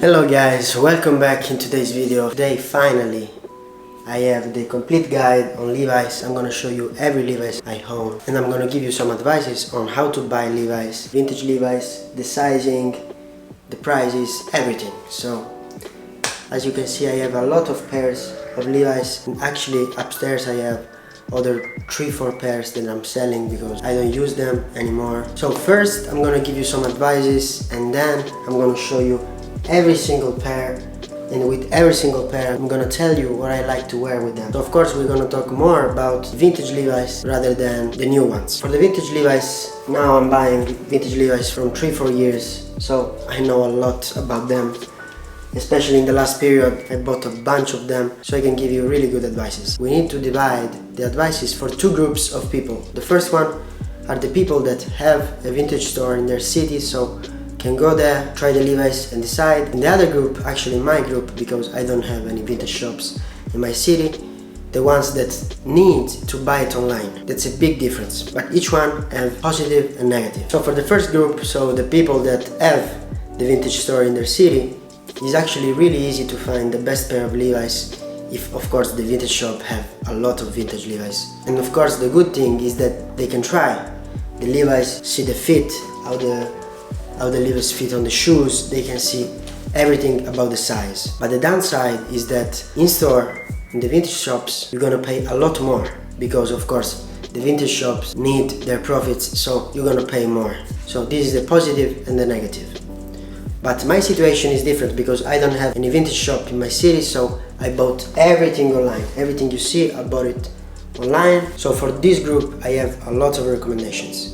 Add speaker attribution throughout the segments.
Speaker 1: Hello guys, welcome back in today's video. Today finally I have the complete guide on Levi's. I'm gonna show you every Levi's I own and I'm gonna give you some advices on how to buy Levi's, vintage Levi's, the sizing, the prices, everything. So as you can see, I have a lot of pairs of Levi's, and actually upstairs I have other 3-4 pairs that I'm selling because I don't use them anymore. So first I'm gonna give you some advices and then I'm gonna show you every single pair, and with every single pair I'm gonna tell you what I like to wear with them. So of course we're gonna talk more about vintage Levi's rather than the new ones. For the vintage Levi's, now I'm buying vintage Levi's from 3-4 years, so I know a lot about them. Especially in the last period, I bought a bunch of them, so I can give you really good advices. We need to divide the advices for two groups of people. The first one are the people that have a vintage store in their city, so can go there, try the Levi's and decide. And the other group, actually my group, because I don't have any vintage shops in my city, the ones that need to buy it online. That's a big difference, but each one have positive and negative. So for the first group, so the people that have the vintage store in their city, it's actually really easy to find the best pair of Levi's if of course the vintage shop have a lot of vintage Levi's. And of course the good thing is that they can try the Levi's, see the fit, how the Levi's fit on the shoes, they can see everything about the size. But the downside is that in store, in the vintage shops, you're gonna pay a lot more because of course the vintage shops need their profits, so you're gonna pay more. So this is the positive and the negative. But my situation is different because I don't have any vintage shop in my city, so I bought everything online. Everything you see, I bought it online. So for this group, I have a lot of recommendations.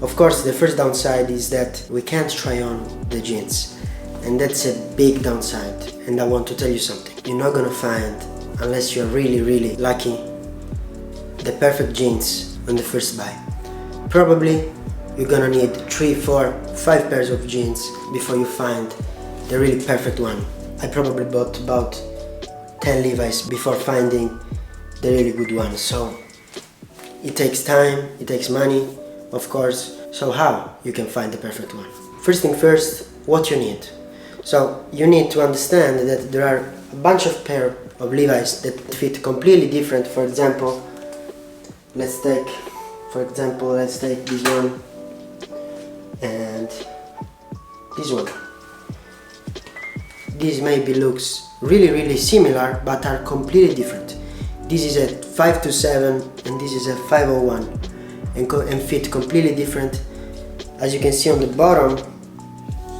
Speaker 1: Of course, the first downside is that we can't try on the jeans, and that's a big downside. And I want to tell you something. You're not gonna find, unless you're really lucky, the perfect jeans on the first buy. Probably you're gonna need 3, 4, 5 pairs of jeans before you find the really perfect one. I probably bought about 10 Levi's before finding the really good one. So it takes time, it takes money, of course. So how you can find the perfect one? First thing first, what you need. So you need to understand that there are a bunch of pair of Levi's that fit completely different. For example, let's take this one and this one. This maybe looks really similar but are completely different. This is a 527 and this is a 501 and fit completely different. As you can see on the bottom,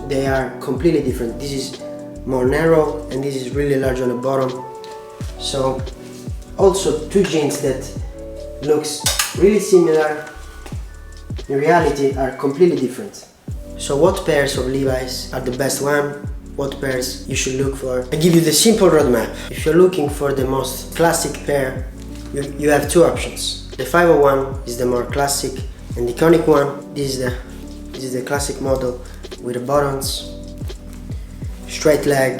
Speaker 1: they are completely different. This is more narrow and this is really large on the bottom. So also two jeans that looks really similar in reality are completely different. So what pairs of Levi's are the best one? What pairs you should look for? I give you the simple roadmap. If you're looking for the most classic pair, you have two options. The 501 is the more classic and iconic one. This is the classic model with the buttons, straight leg,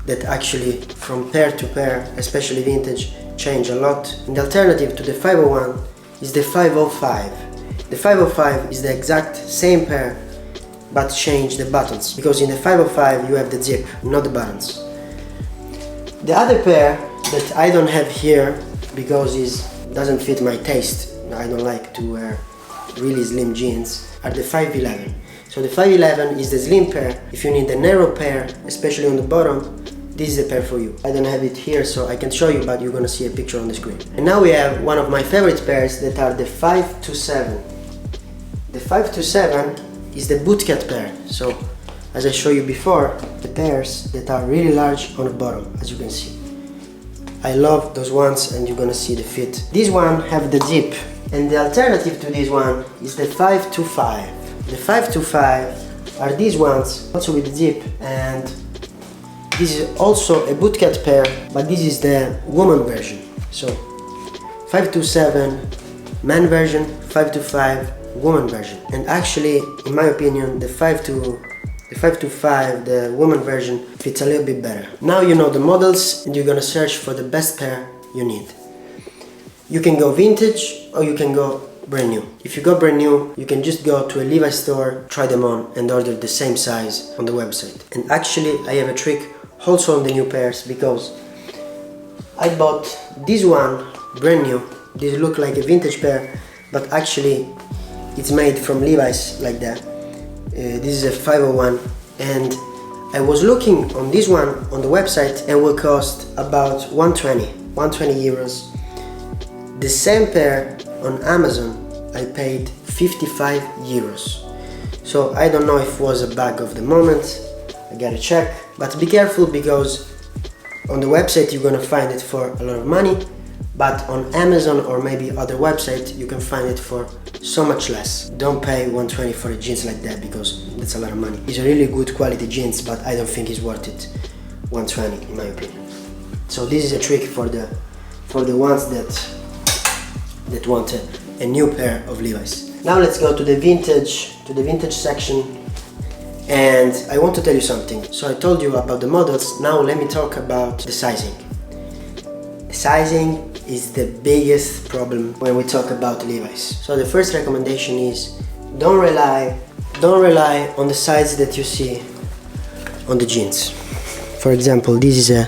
Speaker 1: that actually from pair to pair, especially vintage, change a lot. And the alternative to the 501 is the 505. The 505 is the exact same pair but change the buttons, because in the 505 you have the zip, not the buttons. The other pair that I don't have here because it doesn't fit my taste, I don't like to wear really slim jeans, are the 511. So the 511 is the slim pair. If you need a narrow pair, especially on the bottom, this is the pair for you. I don't have it here so I can show you, but you're gonna see a picture on the screen. And now we have one of my favorite pairs that are the 527. The 527 is the bootcut pair. So as I showed you before, the pairs that are really large on the bottom, as you can see. I love those ones and you're gonna see the fit. This one have the zip, and the alternative to this one is the 525. The 525 are these ones, also with the zip, and this is also a bootcut pair, but this is the woman version. So 527 man version, 525 woman version. And actually, in my opinion, the 525, the woman version, fits a little bit better. Now you know the models and you're gonna search for the best pair you need. You can go vintage or you can go brand new. If you got brand new, you can just go to a Levi store, try them on, and order the same size on the website. And actually, I have a trick also on the new pairs, because I bought this one brand new. This look like a vintage pair, but actually it's made from Levi's like that. This is a 501, and I was looking on this one on the website and will cost about 120 euros. The same pair on Amazon I paid 55 euros. So I don't know if it was a bug of the moment, I gotta check. But be careful, because on the website you're gonna find it for a lot of money, but on Amazon or maybe other website you can find it for so much less. Don't pay 120 for a jeans like that, because that's a lot of money. It's a really good quality jeans, but I don't think it's worth it 120 in my opinion. So this is a trick for the ones that want a new pair of Levi's. Now let's go to the vintage section, and I want to tell you something. So I told you about the models, now let me talk about the sizing. The sizing is the biggest problem when we talk about Levi's. So the first recommendation is don't rely on the size that you see on the jeans. For example, this is a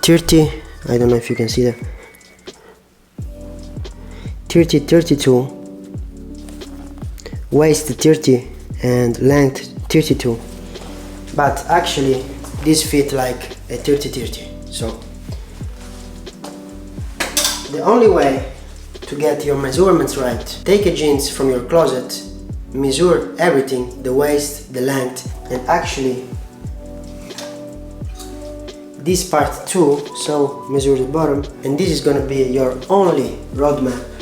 Speaker 1: 30, I don't know if you can see that, 30, 32, waist 30 and length 32, but actually this fit like a 30-30. So the only way to get your measurements right, take a jeans from your closet, measure everything, the waist, the length, and actually this part too, so measure the bottom, and this is gonna be your only roadmap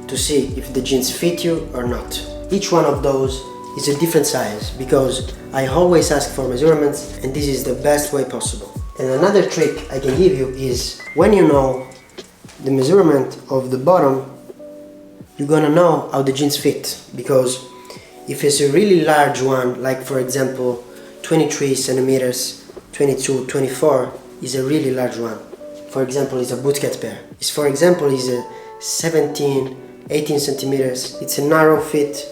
Speaker 1: to see if the jeans fit you or not. Each one of those is a different size, because I always ask for measurements, and this is the best way possible. And another trick I can give you is, when you know the measurement of the bottom, you're gonna know how the jeans fit. Because if it's a really large one, like for example 23 centimeters, 22, 24 is a really large one. For example, it's a bootcut pair. For example, is a 17, 18 centimeters. It's a narrow fit,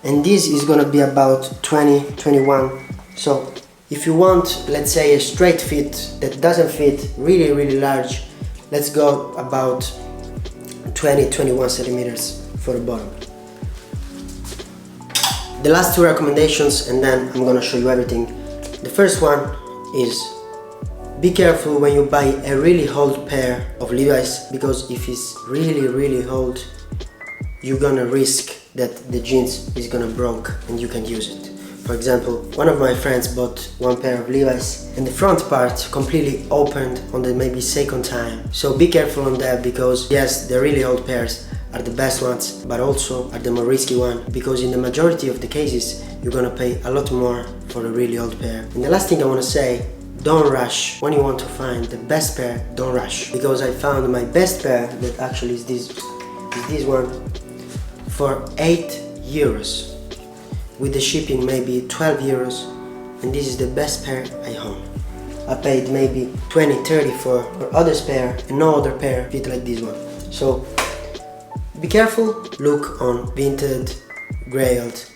Speaker 1: and this is gonna be about 20, 21. So if you want, let's say, a straight fit that doesn't fit really, really large, let's go about 20, 21 centimeters for the bottom. The last two recommendations, and then I'm gonna show you everything. The first one is, be careful when you buy a really old pair of Levi's, because if it's really, really old, you're gonna risk that the jeans is gonna broke and you can't use it. For example, one of my friends bought one pair of Levi's and the front part completely opened on the maybe second time. So be careful on that, because yes, the really old pairs are the best ones, but also are the more risky one, because in the majority of the cases you're gonna pay a lot more for a really old pair. And the last thing I want to say, don't rush. When you want to find the best pair, don't rush, because I found my best pair, that actually is this one, for 8 euros. With the shipping maybe 12 euros, and this is the best pair I own. I paid maybe 20, 30 for others pair, and no other pair fit like this one. So be careful, look on Vinted, Grailed,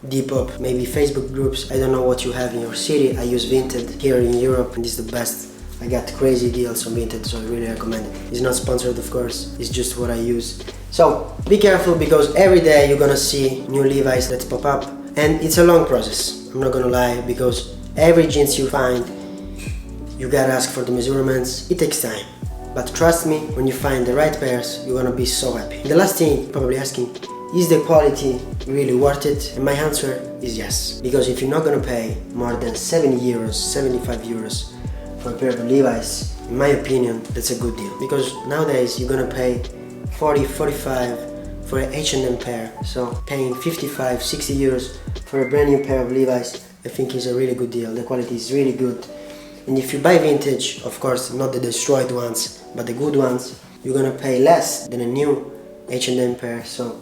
Speaker 1: Depop, maybe Facebook groups. I don't know what you have in your city. I use Vinted here in Europe, and this is the best. I got crazy deals on Vinted, so I really recommend it. It's not sponsored, of course, it's just what I use. So be careful, because every day you're gonna see new Levi's that pop up, and it's a long process, I'm not gonna lie, because every jeans you find, you gotta ask for the measurements. It takes time, but trust me, when you find the right pairs, you're gonna be so happy. The last thing, probably asking, is the quality really worth it? And my answer is yes, because if you're not gonna pay more than 70 euros, 75 euros for a pair of Levi's, in my opinion, that's a good deal. Because nowadays you're gonna pay 40, 45 for an H&M pair, so paying 55, 60 euros for a brand new pair of Levi's, I think is a really good deal. The quality is really good. And if you buy vintage, of course, not the destroyed ones, but the good ones, you're gonna pay less than a new H&M pair, so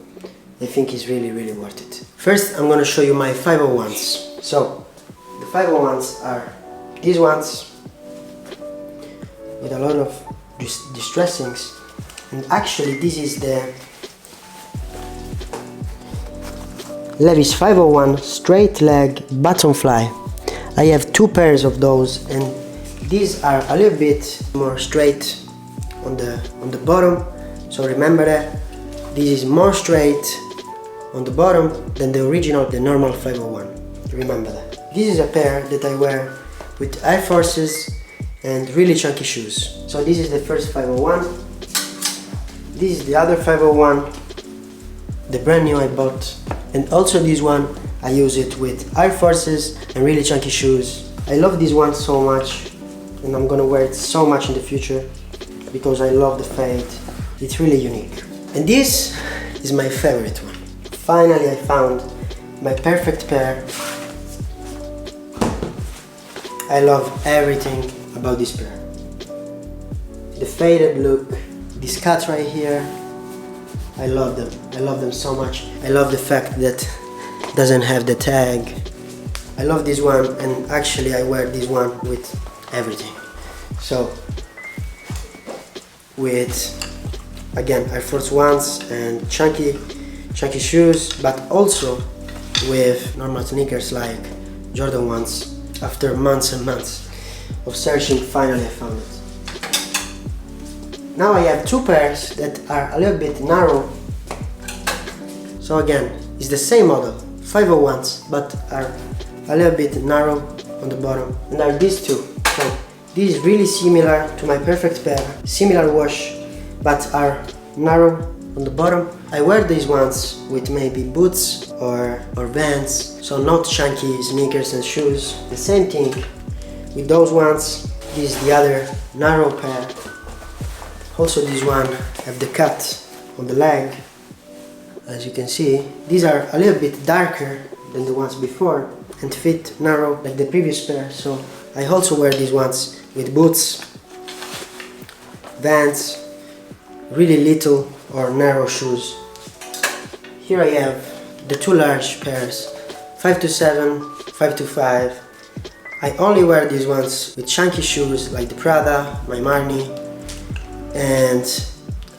Speaker 1: I think it's really, really worth it. First, I'm gonna show you my 501s. So, the 501s are these ones with a lot of distressings, And actually this is the Levi's 501 straight leg bottom fly. I have 2 pairs of those, and these are a little bit more straight on the bottom, so remember that this is more straight on the bottom than the original, the normal 501. Remember that. This is a pair that I wear with Air Forces and really chunky shoes. So this is the first 501. This is the other 501, the brand new I bought. And also this one, I use it with Air Forces and really chunky shoes. I love this one so much, and I'm gonna wear it so much in the future because I love the fade. It's really unique. And this is my favorite one. Finally I found my perfect pair. I love everything about this pair. The faded look, this cut right here, I love them. I love them so much. I love the fact that it doesn't have the tag. I love this one, and actually I wear this one with everything. So with, again, Air Force Ones and chunky shoes, but also with normal sneakers like Jordan ones. After months and months of searching, finally I found it. Now I have 2 pairs that are a little bit narrow. So again, it's the same model, 501s, but are a little bit narrow on the bottom. And are these 2. So this is really similar to my perfect pair, similar wash, but are narrow on the bottom. I wear these ones with maybe boots or Vans, so not chunky sneakers and shoes. The same thing with those ones. This is the other narrow pair. Also this one have the cut on the leg, as you can see. These are a little bit darker than the ones before and fit narrow like the previous pair, so I also wear these ones with boots, Vans, really little or narrow shoes. Here I have the 2 large pairs, 527, 525. I only wear these ones with chunky shoes like the Prada, my Marni, and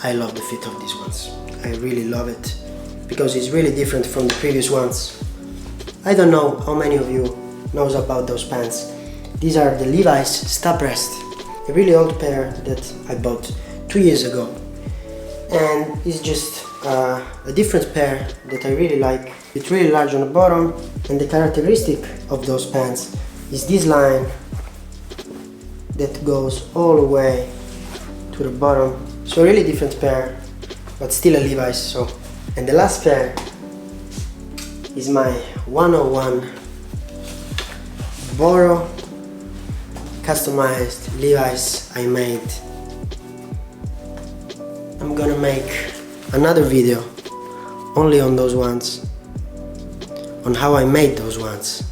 Speaker 1: I love the fit of these ones. I really love it because it's really different from the previous ones. I don't know how many of you knows about those pants. These are the Levi's Stop Rest, a really old pair that I bought 2 years ago, and it's just a different pair that I really like. It's really large on the bottom, and the characteristic of those pants is this line that goes all the way to the bottom. So a really different pair, but still a Levi's. So, and the last pair is my 101 Boro customized Levi's I made. I'm gonna make another video only on those ones, on how I made those ones.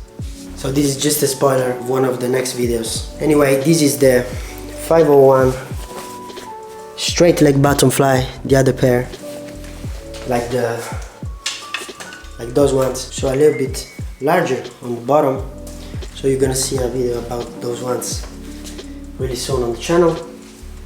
Speaker 1: So this is just a spoiler of one of the next videos. Anyway, this is the 501 straight leg bottom fly, the other pair, like those ones, so a little bit larger on the bottom. So you're gonna see a video about those ones really soon on the channel.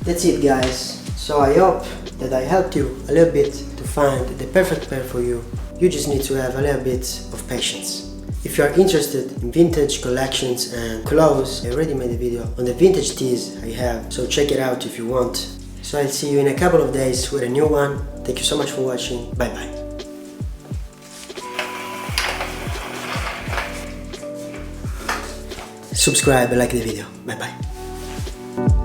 Speaker 1: That's it, guys. So I hope that I helped you a little bit to find the perfect pair for you. You just need to have a little bit of patience. If you are interested in vintage collections and clothes, I already made a video on the vintage tees I have, so check it out if you want. So I'll see you in a couple of days with a new one. Thank you so much for watching. Bye bye. Subscribe and like the video. Bye bye.